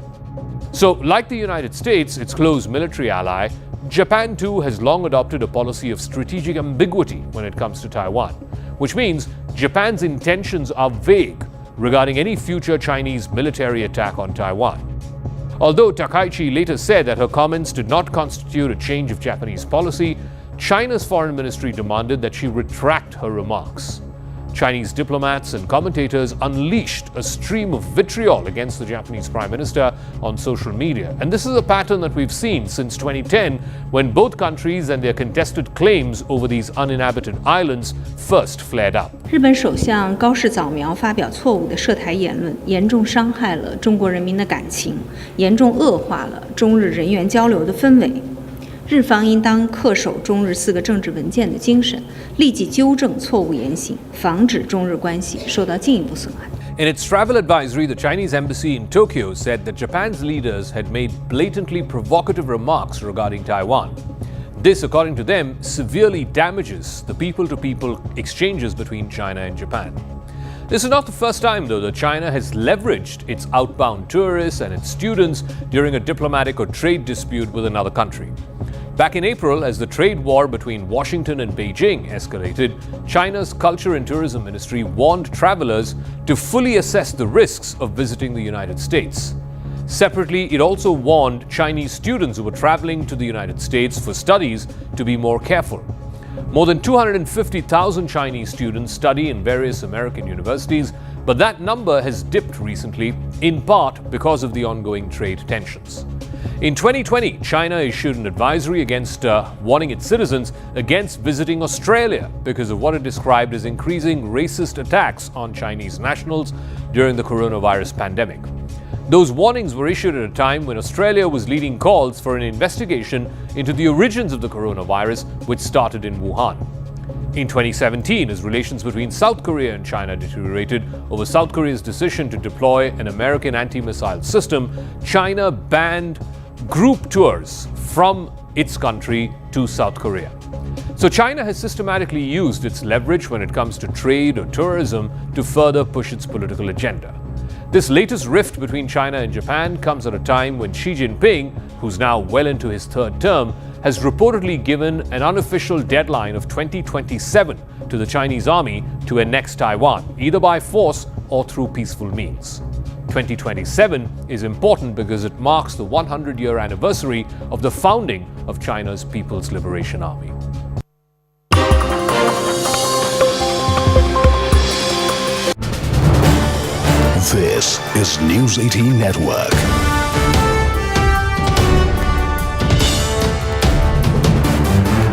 So, like the United States, its close military ally, Japan too has long adopted a policy of strategic ambiguity when it comes to Taiwan, which means Japan's intentions are vague regarding any future Chinese military attack on Taiwan. Although Takaichi later said that her comments did not constitute a change of Japanese policy, China's foreign ministry demanded that she retract her remarks. Chinese diplomats and commentators unleashed a stream of vitriol against the Japanese Prime Minister on social media. And this is a pattern that we've seen since 2010, when both countries and their contested claims over these uninhabited islands first flared up. 日本首相高市早苗发表错误的涉台言论，严重伤害了中国人民的感情，严重恶化了中日人员交流的氛围。日方应当恪守中日4个政治文件的精神，立即纠正错误言行，防止中日关系受到进一步损害。 In its travel advisory, the Chinese embassy in Tokyo said that Japan's leaders had made blatantly provocative remarks regarding Taiwan. This, according to them, severely damages the people-to-people exchanges between China and Japan. This is not the first time, though, that China has leveraged its outbound tourists and its students during a diplomatic or trade dispute with another country. Back in April, as the trade war between Washington and Beijing escalated, China's Culture and Tourism Ministry warned travelers to fully assess the risks of visiting the United States. Separately, it also warned Chinese students who were traveling to the United States for studies to be more careful. More than 250,000 Chinese students study in various American universities, but that number has dipped recently, in part because of the ongoing trade tensions. In 2020, China issued an advisory against warning its citizens against visiting Australia because of what it described as increasing racist attacks on Chinese nationals during the coronavirus pandemic. Those warnings were issued at a time when Australia was leading calls for an investigation into the origins of the coronavirus, which started in Wuhan. In 2017, as relations between South Korea and China deteriorated over South Korea's decision to deploy an American anti-missile system, China banned group tours from its country to South Korea. So China has systematically used its leverage when it comes to trade or tourism to further push its political agenda. This latest rift between China and Japan comes at a time when Xi Jinping, who's now well into his third term, has reportedly given an unofficial deadline of 2027 to the Chinese army to annex Taiwan, either by force or through peaceful means. 2027 is important because it marks the 100-year anniversary of the founding of China's People's Liberation Army. This is News 18 Network.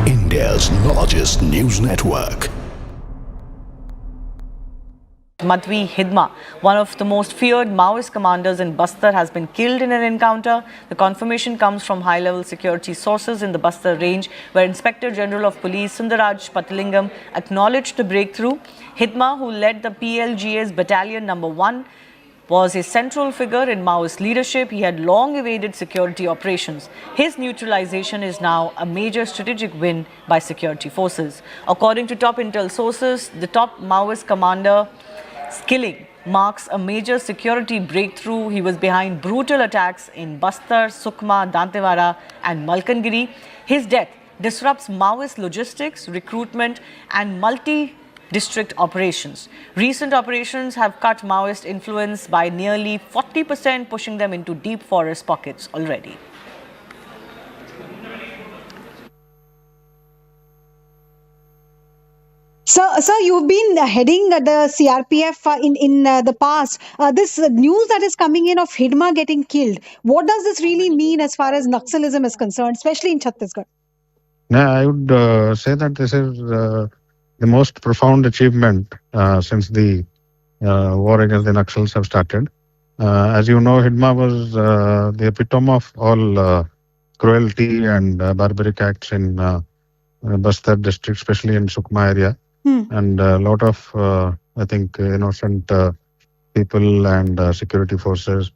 India's largest news network. Madvi Hidma, one of the most feared Maoist commanders in Bastar, has been killed in an encounter. The confirmation comes from high-level security sources in the Bastar range, where Inspector General of Police Sundaraj Patalingam acknowledged the breakthrough. Hidma, who led the PLGA's Battalion No. 1, was a central figure in Maoist leadership. He had long evaded security operations. His neutralization is now a major strategic win by security forces. According to top intel sources, the top Maoist commander killing marks a major security breakthrough. He was behind brutal attacks in Bastar, Sukma, Dantewara and Malkangiri. His death disrupts Maoist logistics, recruitment and multi-district operations. Recent operations have cut Maoist influence by nearly 40%, pushing them into deep forest pockets already. Sir, you've been heading the CRPF in the past. This news that is coming in of Hidma getting killed, what does this really mean as far as Naxalism is concerned, especially in Chhattisgarh? Yeah, I would say that this is the most profound achievement since the war against the Naxals have started. As you know, Hidma was the epitome of all cruelty and barbaric acts in Bastar district, especially in Sukma area. And a lot of, I think, innocent people and security forces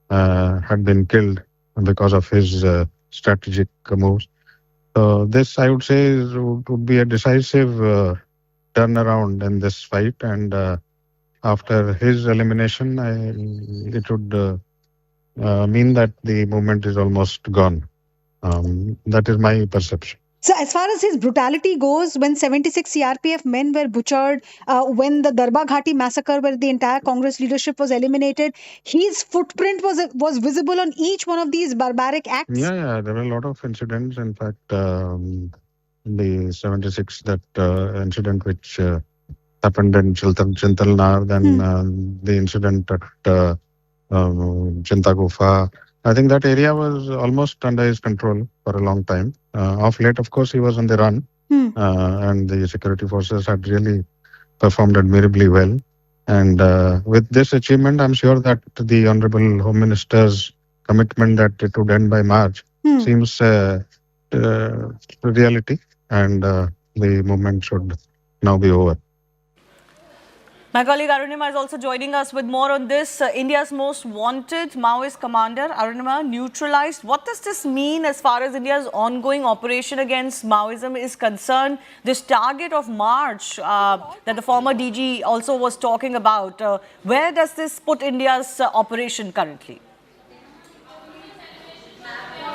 had been killed because of his strategic moves. So this, I would say, would be a decisive turnaround in this fight. And after his elimination, it would mean that the movement is almost gone. That is my perception. So as far as his brutality goes, when 76 CRPF men were butchered, when the Darba Ghati massacre where the entire Congress leadership was eliminated, his footprint was visible on each one of these barbaric acts. Yeah, there were a lot of incidents. In fact, the 76, that incident which happened in Chintalnar, then the incident at Chintagufa. I think that area was almost under his control for a long time. Of late, of course, he was on the run, and the security forces had really performed admirably well. And with this achievement, I'm sure that the Honorable Home Minister's commitment that it would end by March seems reality, and the movement should now be over. My colleague Arunima is also joining us with more on this. India's most wanted Maoist commander, Arunima, neutralized. What does this mean as far as India's ongoing operation against Maoism is concerned? This target of March that the former DG also was talking about, where does this put India's operation currently?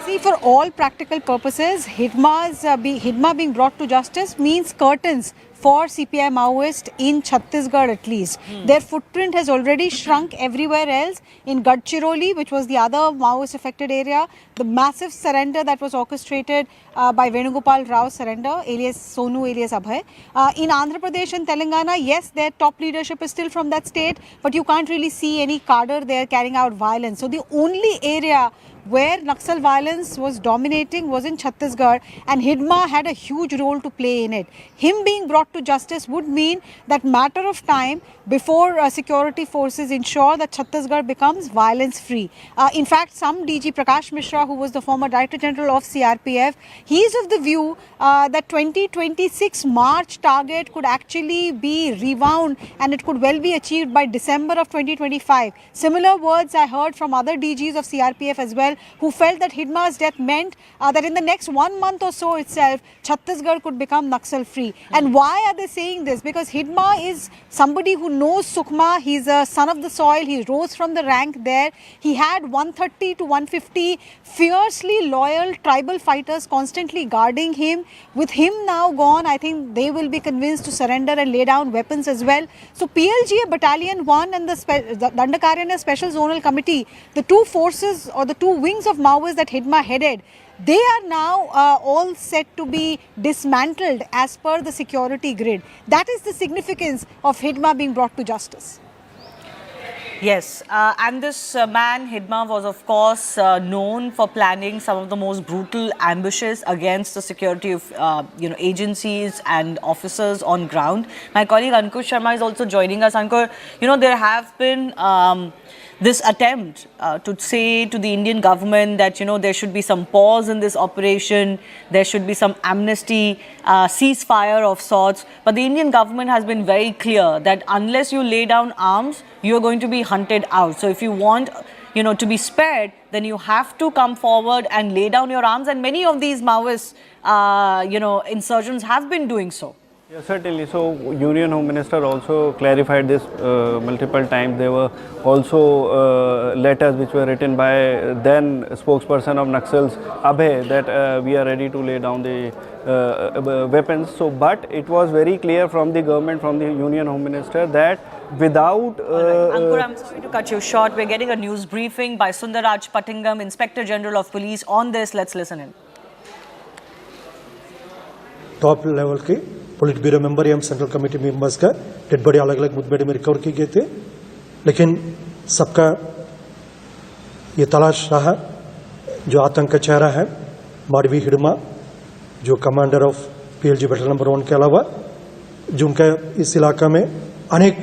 See, for all practical purposes, Hidma being brought to justice means curtains for CPI Maoist in Chhattisgarh at least. Their footprint has already shrunk everywhere else. In Gadchiroli, which was the other Maoist affected area, the massive surrender that was orchestrated by Venugopal Rao's surrender, alias Sonu, alias Abhay. In Andhra Pradesh and Telangana, yes, their top leadership is still from that state, but you can't really see any cadre there carrying out violence. So the only area where Naxal violence was dominating was in Chhattisgarh, and Hidma had a huge role to play in it. Him being brought to justice would mean that matter of time before security forces ensure that Chhattisgarh becomes violence free. In fact, some DG Prakash Mishra, who was the former Director General of CRPF, he is of the view that 2026 March target could actually be rewound and it could well be achieved by December of 2025. Similar words I heard from other DGs of CRPF as well, who felt that Hidma's death meant that in the next 1 month or so itself, Chhattisgarh could become Naxal free. And why are they saying this? Because Hidma is somebody who knows Sukhma. He's a son of the soil. He rose from the rank there. He had 130 to 150 fiercely loyal tribal fighters constantly guarding him. With him now gone, I think they will be convinced to surrender and lay down weapons as well. So PLGA Battalion 1 and the Dandakaranya Special Zonal Committee, the two forces or the two wings of Maoists that Hidma headed, they are now all set to be dismantled as per the security grid. That is the significance of Hidma being brought to justice. Yes, and this man, Hidma, was of course known for planning some of the most brutal ambushes against the security of agencies and officers on ground. My colleague Ankush Sharma is also joining us. Ankur, there have been this attempt to say to the Indian government that, there should be some pause in this operation, there should be some amnesty, ceasefire of sorts. But the Indian government has been very clear that unless you lay down arms, you are going to be hunted out. So if you want, to be spared, then you have to come forward and lay down your arms. And many of these Maoist, insurgents have been doing so. Yes, certainly. So, Union Home Minister also clarified this multiple times. There were also letters which were written by then spokesperson of Naxals, Abhay, that we are ready to lay down the weapons. So, but it was very clear from the government, from the Union Home Minister, that without... Ankur, I'm sorry to cut you short. We're getting a news briefing by Sundaraj Pattingam, Inspector General of Police, on this. Let's listen in. Top level के police bureau member एवं central committee members का dead body अलग अलग मुठभेड़ में recover किए गए थे, लेकिन सबका ये तलाश रहा जो आतंक का चेहरा है माडवी हिडमा, जो commander of PLG battle number 1 के अलावा जो उनका इस इलाका में अनेक